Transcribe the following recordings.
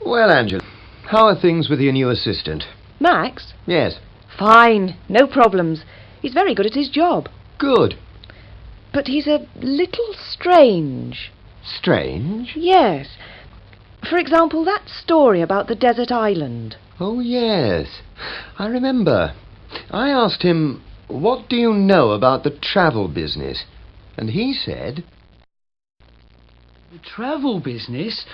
Well, Angela, how are things with your new assistant? Max? Yes. Fine, no problems. He's very good at his job. Good. But he's a little strange. Strange? Yes. For example, that story about the desert island. Oh, yes. I remember. I asked him, what do you know about the travel business? And he said... The travel business?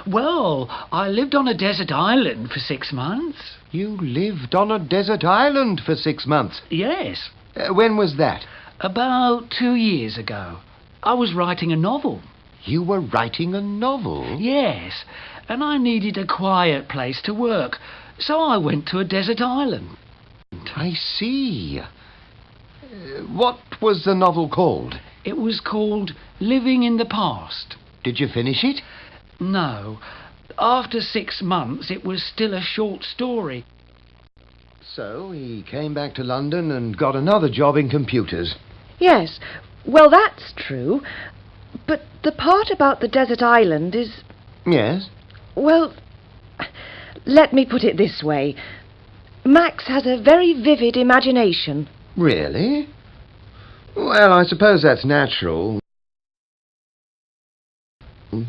Well, I lived on a desert island for 6 months. You lived on a desert island for 6 months? Yes. When was that? About 2 years ago. I was writing a novel. You were writing a novel? Yes, and I needed a quiet place to work, so I went to a desert island. I see. What was the novel called? It was called Living in the Past. Did you finish it? No. After 6 months, it was still a short story. So he came back to London and got another job in computers. Yes, well, that's true. But the part about the desert island is... Yes? Well, let me put it this way. Max has a very vivid imagination. Really? Well, I suppose that's natural.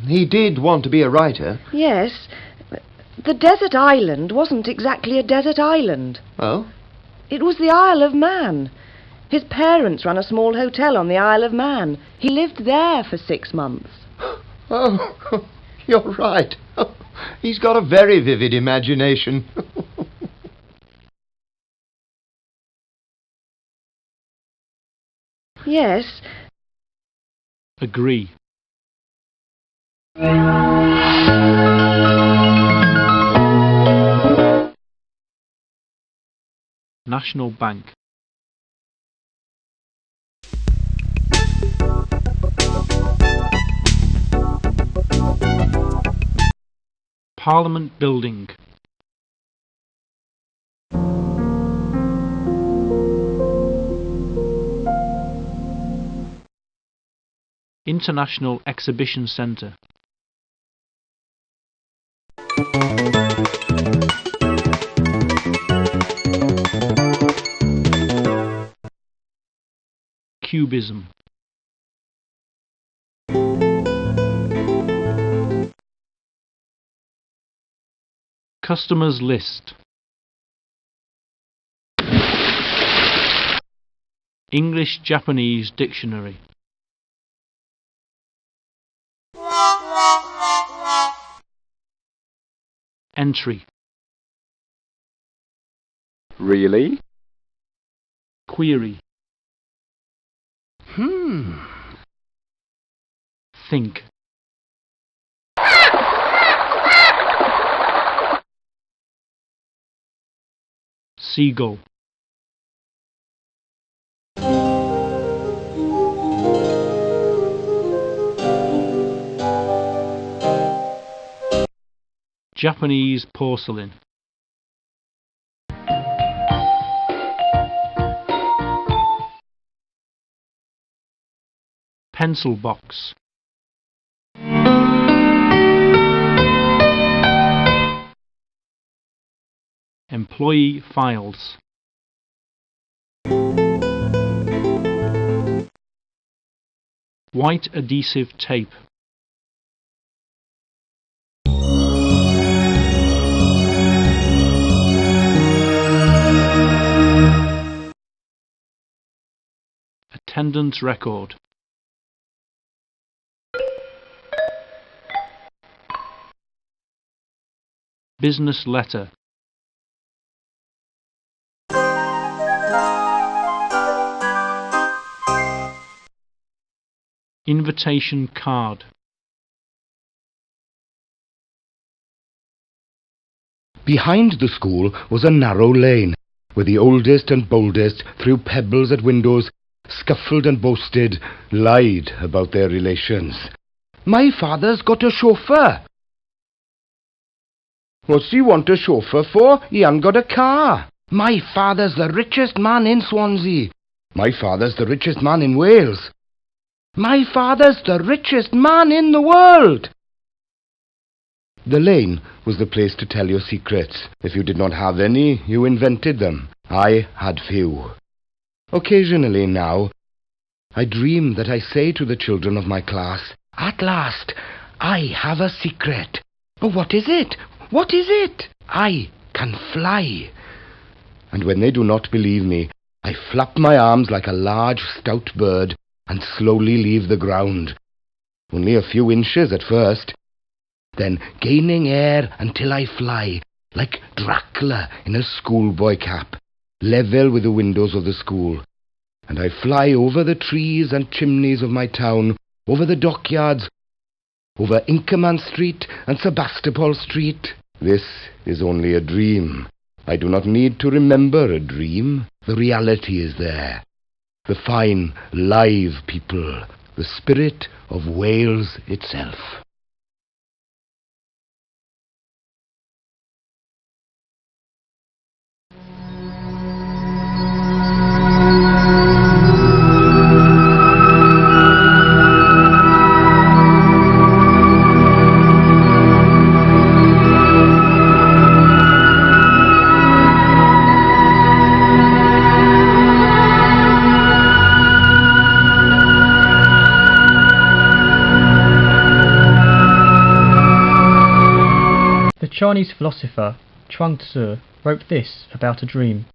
He did want to be a writer. Yes. The desert island wasn't exactly a desert island. Oh? It was the Isle of Man. His parents ran a small hotel on the Isle of Man. He lived there for 6 months. Oh, you're right. He's got a very vivid imagination. Yes. Agree. National Bank. Parliament Building. International Exhibition Centre. Cubism. Customers list. English-Japanese dictionary. Entry. Really? Query. Think. Seagull. Japanese porcelain. Pencil box. Employee files. White adhesive tape. Attendance record. Business letter. Invitation card. Behind the school was a narrow lane, where the oldest and boldest threw pebbles at windows, scuffled and boasted, lied about their relations. "My father's got a chauffeur." "What's he want a chauffeur for? He ain't got a car." "My father's the richest man in Swansea." "My father's the richest man in Wales." "My father's the richest man in the world." The lane was the place to tell your secrets. If you did not have any, you invented them. I had few. Occasionally now, I dream that I say to the children of my class, "At last, I have a secret." "Oh, what is it? What is it?" "I can fly." And when they do not believe me, I flap my arms like a large, stout bird and slowly leave the ground. Only a few inches at first, then gaining air until I fly, like Dracula in a schoolboy cap, level with the windows of the school. And I fly over the trees and chimneys of my town, over the dockyards, over Inkerman Street and Sebastopol Street. This is only a dream. I do not need to remember a dream. The reality is there. The fine, live people, the spirit of Wales itself. The Chinese philosopher Chuang Tzu wrote this about a dream.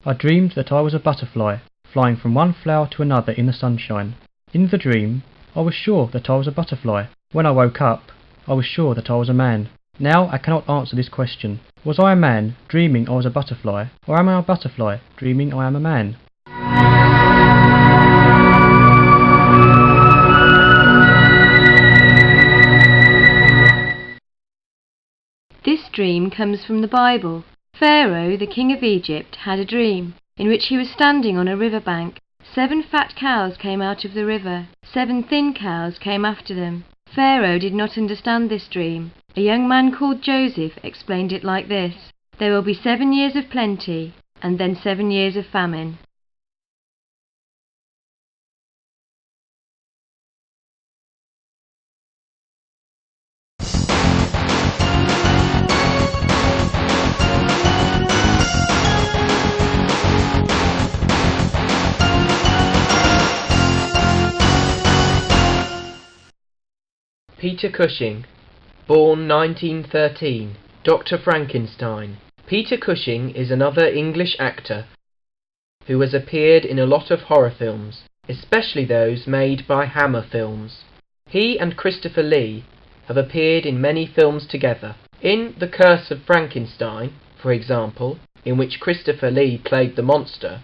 "I dreamed that I was a butterfly, flying from one flower to another in the sunshine. In the dream, I was sure that I was a butterfly. When I woke up, I was sure that I was a man. Now I cannot answer this question. Was I a man dreaming I was a butterfly, or am I a butterfly dreaming I am a man?" This dream comes from the Bible. Pharaoh, the king of Egypt, had a dream in which he was standing on a river bank. 7 fat cows came out of the river. 7 thin cows came after them. Pharaoh did not understand this dream. A young man called Joseph explained it like this: "There will be 7 years of plenty, and then 7 years of famine." Peter Cushing, born 1913, Dr. Frankenstein. Peter Cushing is another English actor who has appeared in a lot of horror films, especially those made by Hammer Films. He and Christopher Lee have appeared in many films together. In The Curse of Frankenstein, for example, in which Christopher Lee played the monster,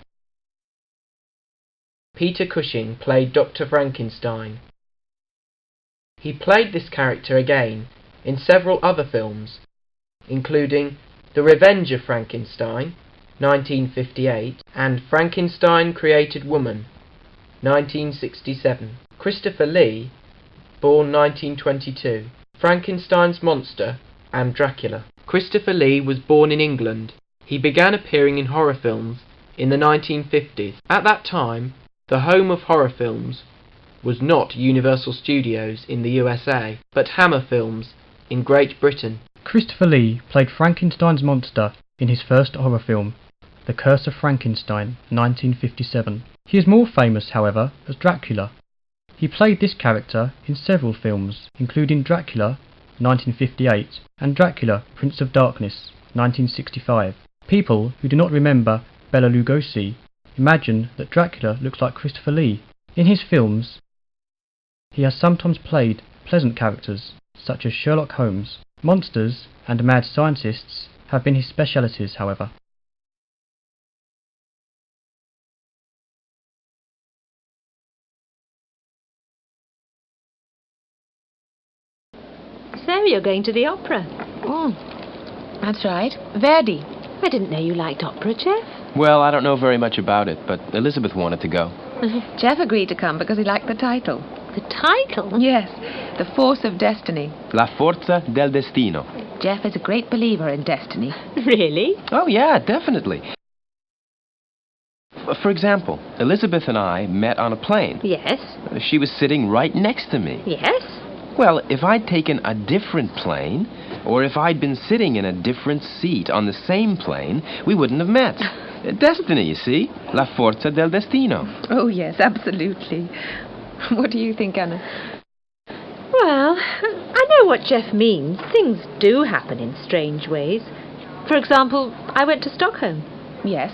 Peter Cushing played Dr. Frankenstein. He played this character again in several other films, including The Revenge of Frankenstein, 1958, and Frankenstein Created Woman, 1967. Christopher Lee, born 1922, Frankenstein's Monster and Dracula. Christopher Lee was born in England. He began appearing in horror films in the 1950s. At that time, the home of horror films was not Universal Studios in the USA, but Hammer Films in Great Britain. Christopher Lee played Frankenstein's monster in his first horror film, The Curse of Frankenstein, 1957. He is more famous, however, as Dracula. He played this character in several films, including Dracula, 1958, and Dracula, Prince of Darkness, 1965. People who do not remember Bela Lugosi imagine that Dracula looks like Christopher Lee. In his films, he has sometimes played pleasant characters, such as Sherlock Holmes. Monsters and mad scientists have been his specialities, however. So you're going to the opera? Oh, that's right. Verdi. I didn't know you liked opera, Jeff. Well, I don't know very much about it, but Elizabeth wanted to go. Jeff agreed to come because he liked the title. The title? Yes, The Force of Destiny. La Forza del Destino. Jeff is a great believer in destiny. Really? Oh, yeah, definitely. For example, Elizabeth and I met on a plane. Yes. She was sitting right next to me. Yes. Well, if I'd taken a different plane, or if I'd been sitting in a different seat on the same plane, we wouldn't have met. Destiny, you see? La forza del destino. Oh, yes, absolutely. What do you think, Anna? Well, I know what Jeff means. Things do happen in strange ways. For example, I went to Stockholm. Yes.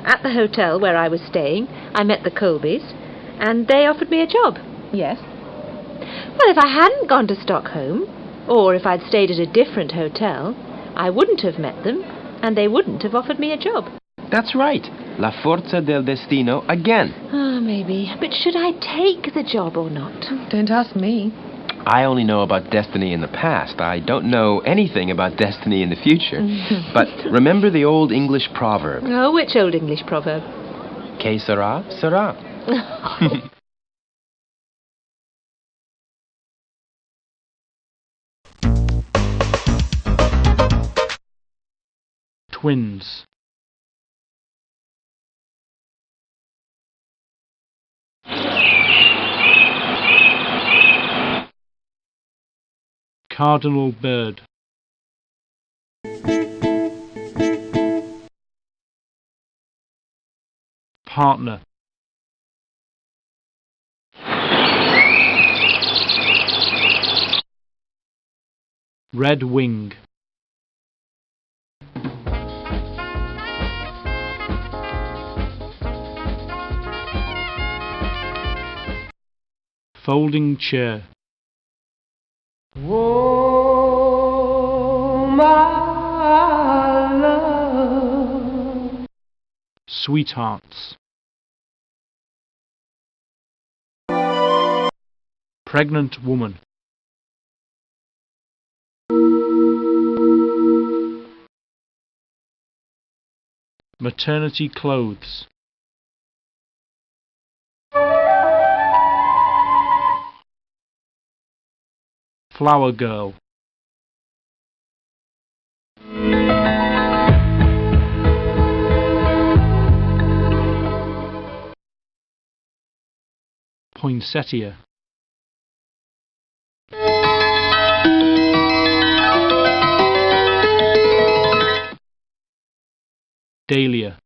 At the hotel where I was staying, I met the Colbys, and they offered me a job. Yes. Well, if I hadn't gone to Stockholm, or if I'd stayed at a different hotel, I wouldn't have met them, and they wouldn't have offered me a job. That's right. La forza del destino again. Ah, maybe. But should I take the job or not? Don't ask me. I only know about destiny in the past. I don't know anything about destiny in the future. But remember the old English proverb? Oh, which old English proverb? Que sera, sera. Twins. Cardinal bird. Partner. Red wing. Folding chair. Oh, my love. Sweethearts. Pregnant woman. Maternity clothes. Flower girl. Poinsettia. Dahlia.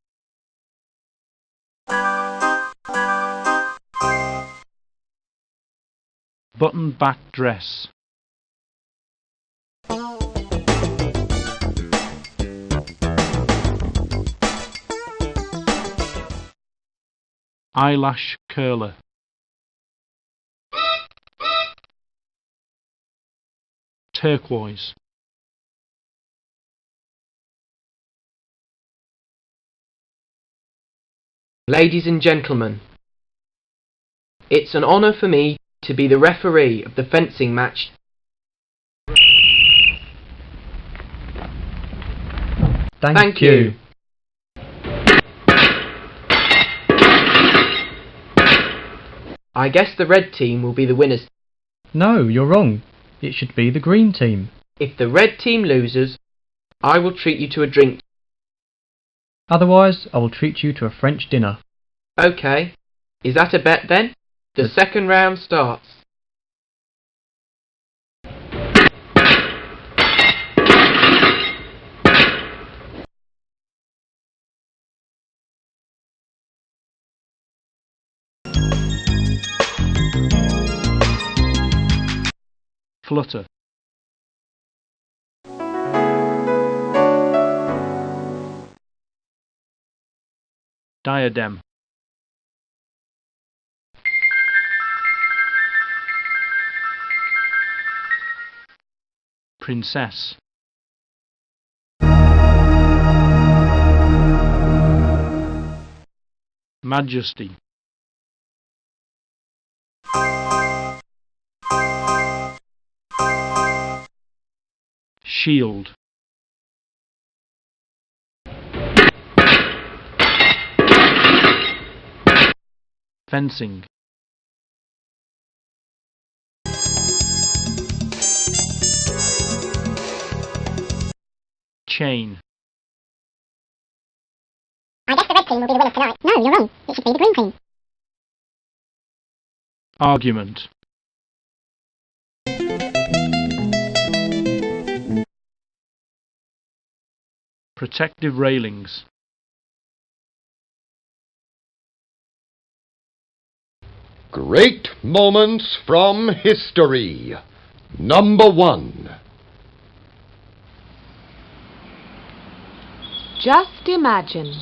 Button-back dress. Eyelash curler. Turquoise. Ladies and gentlemen, it's an honour for me to be the referee of the fencing match. Thank you. I guess the red team will be the winners. No, you're wrong. It should be the green team. If the red team loses, I will treat you to a drink. Otherwise, I will treat you to a French dinner. Okay. Is that a bet then? The second round starts. Flutter. Diadem. Princess. Majesty. Shield. Fencing. Chain. I guess the red team will be the winners tonight. No, you're wrong. It should be the green team. Argument. Protective railings. Great moments from history. Number 1. Just imagine.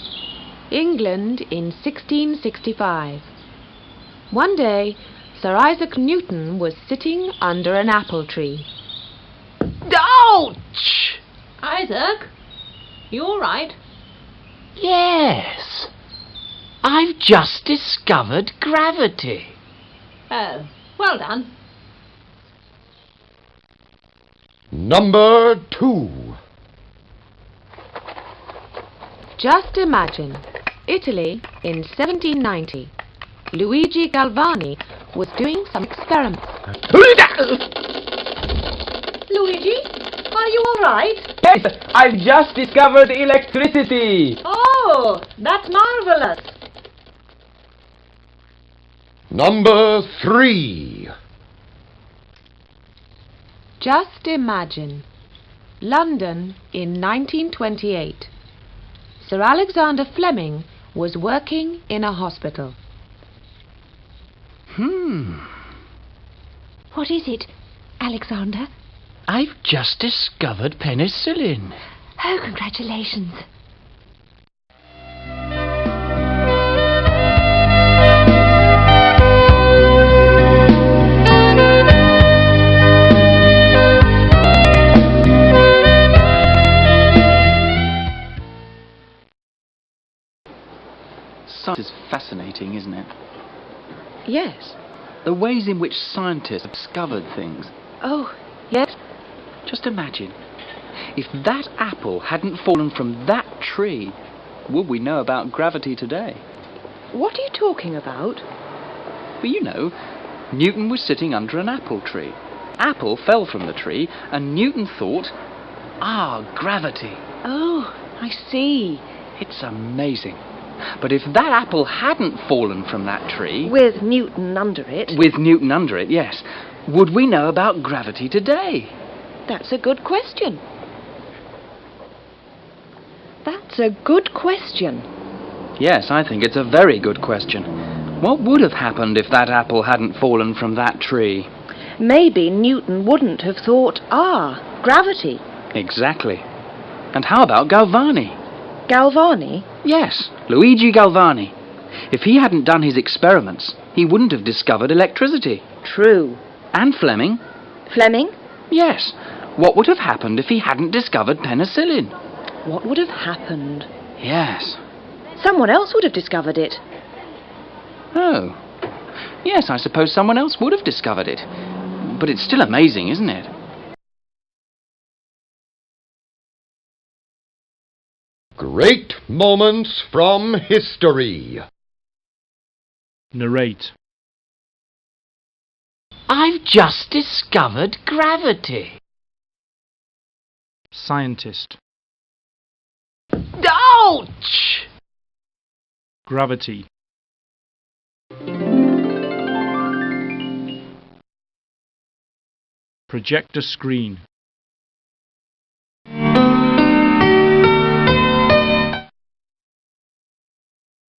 England in 1665. One day, Sir Isaac Newton was sitting under an apple tree. Ouch! Isaac, you all right? Yes. I've just discovered gravity. Oh, well done. Number 2. Just imagine. Italy in 1790. Luigi Galvani was doing some experiments. Luigi, are you all right? Yes, I've just discovered electricity. Oh, that's marvellous. Number 3. Just imagine. London in 1928. Sir Alexander Fleming was working in a hospital. What is it, Alexander? I've just discovered penicillin. Oh, congratulations. Science is fascinating, isn't it? Yes. The ways in which scientists have discovered things. Oh, yes. Just imagine, if that apple hadn't fallen from that tree, would we know about gravity today? What are you talking about? Well, you know, Newton was sitting under an apple tree. Apple fell from the tree, and Newton thought, gravity. Oh, I see. It's amazing. But if that apple hadn't fallen from that tree... With Newton under it? With Newton under it, yes. Would we know about gravity today? That's a good question. That's a good question. Yes, I think it's a very good question. What would have happened if that apple hadn't fallen from that tree? Maybe Newton wouldn't have thought, gravity. Exactly. And how about Galvani? Galvani? Yes, Luigi Galvani. If he hadn't done his experiments, he wouldn't have discovered electricity. True. And Fleming? Fleming? Yes. What would have happened if he hadn't discovered penicillin? What would have happened? Yes. Someone else would have discovered it. Oh. Yes, I suppose someone else would have discovered it. But it's still amazing, isn't it? Great moments from history. Narrate. I've just discovered gravity. Scientist. Ouch! Gravity. Projector screen.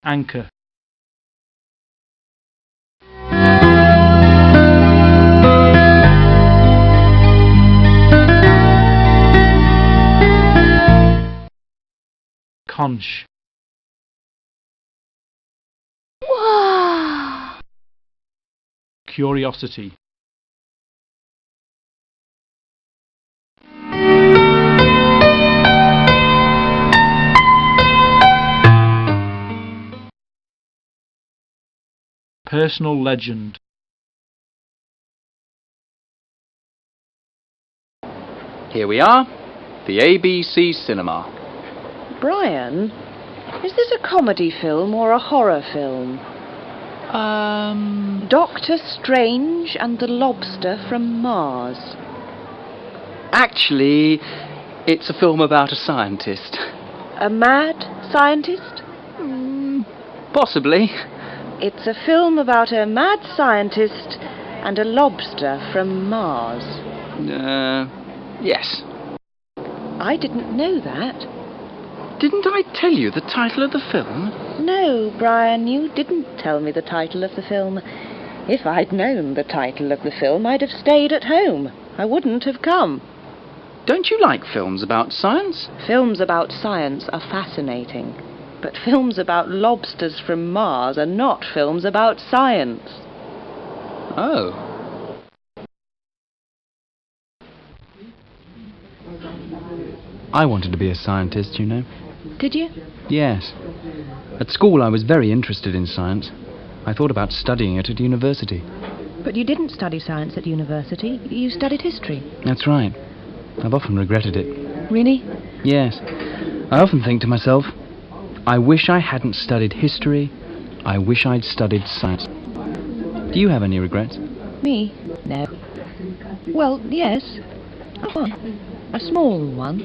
Anchor. Conch. Wow! Curiosity. Personal legend. Here we are, the ABC Cinema. Brian, is this a comedy film or a horror film? Doctor Strange and the Lobster from Mars. Actually, it's a film about a scientist. A mad scientist? Possibly. It's a film about a mad scientist and a lobster from Mars. Yes. I didn't know that. Didn't I tell you the title of the film? No, Brian, you didn't tell me the title of the film. If I'd known the title of the film, I'd have stayed at home. I wouldn't have come. Don't you like films about science? Films about science are fascinating, but films about lobsters from Mars are not films about science. Oh. I wanted to be a scientist, you know. Did you? Yes. At school I was very interested in science. I thought about studying it at university. But you didn't study science at university. You studied history. That's right. I've often regretted it. Really? Yes. I often think to myself, I wish I hadn't studied history. I wish I'd studied science. Do you have any regrets? Me? No. Well, yes. A small one.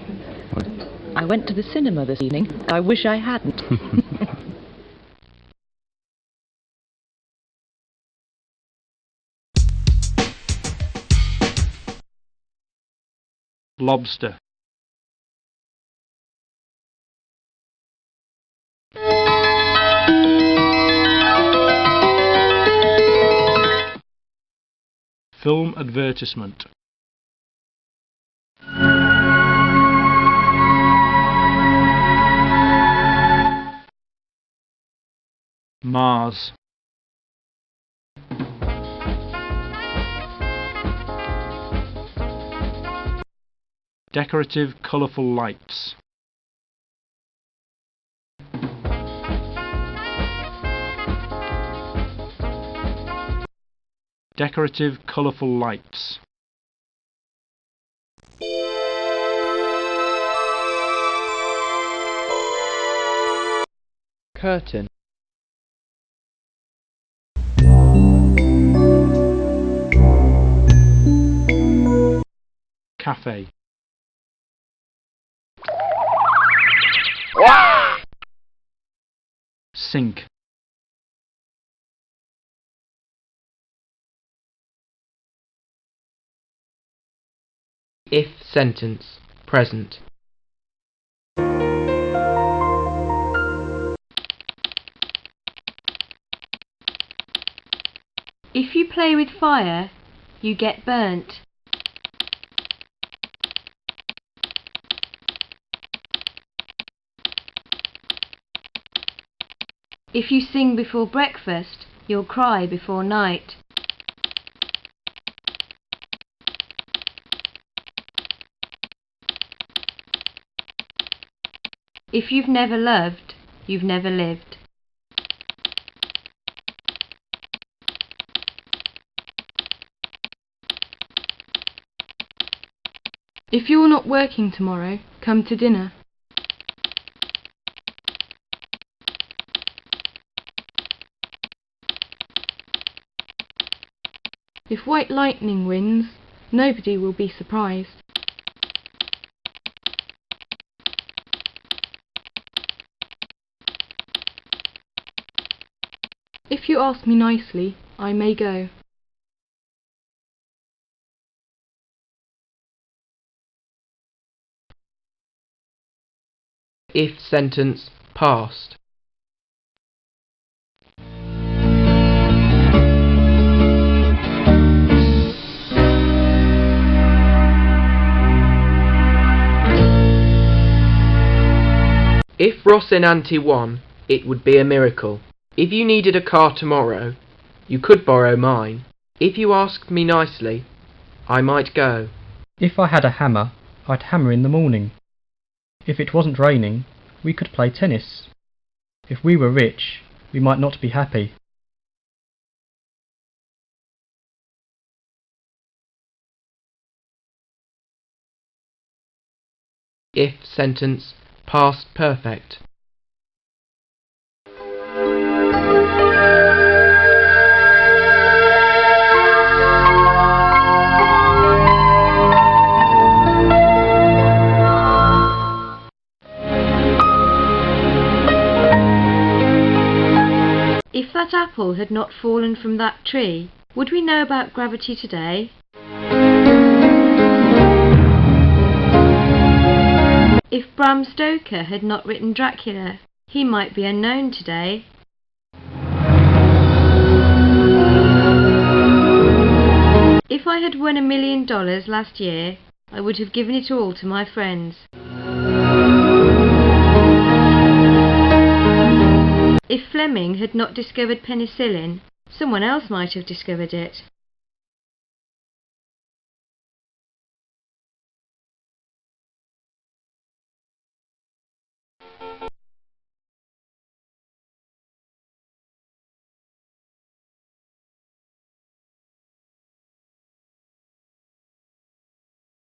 What? I went to the cinema this evening. I wish I hadn't. Lobster. Film advertisement. Mars. Decorative, colourful lights. Decorative, colourful lights. Curtain. Cafe. Sink. If sentence, present. If you play with fire, you get burnt. If you sing before breakfast, you'll cry before night. If you've never loved, you've never lived. If you're not working tomorrow, come to dinner. If white lightning wins, nobody will be surprised. If you ask me nicely, I may go. If sentence, past. If Ross and Auntie won, it would be a miracle. If you needed a car tomorrow, you could borrow mine. If you asked me nicely, I might go. If I had a hammer, I'd hammer in the morning. If it wasn't raining, we could play tennis. If we were rich, we might not be happy. If sentence, past perfect. If that apple had not fallen from that tree, would we know about gravity today? If Bram Stoker had not written Dracula, he might be unknown today. If I had won $1 million last year, I would have given it all to my friends. If Fleming had not discovered penicillin, someone else might have discovered it.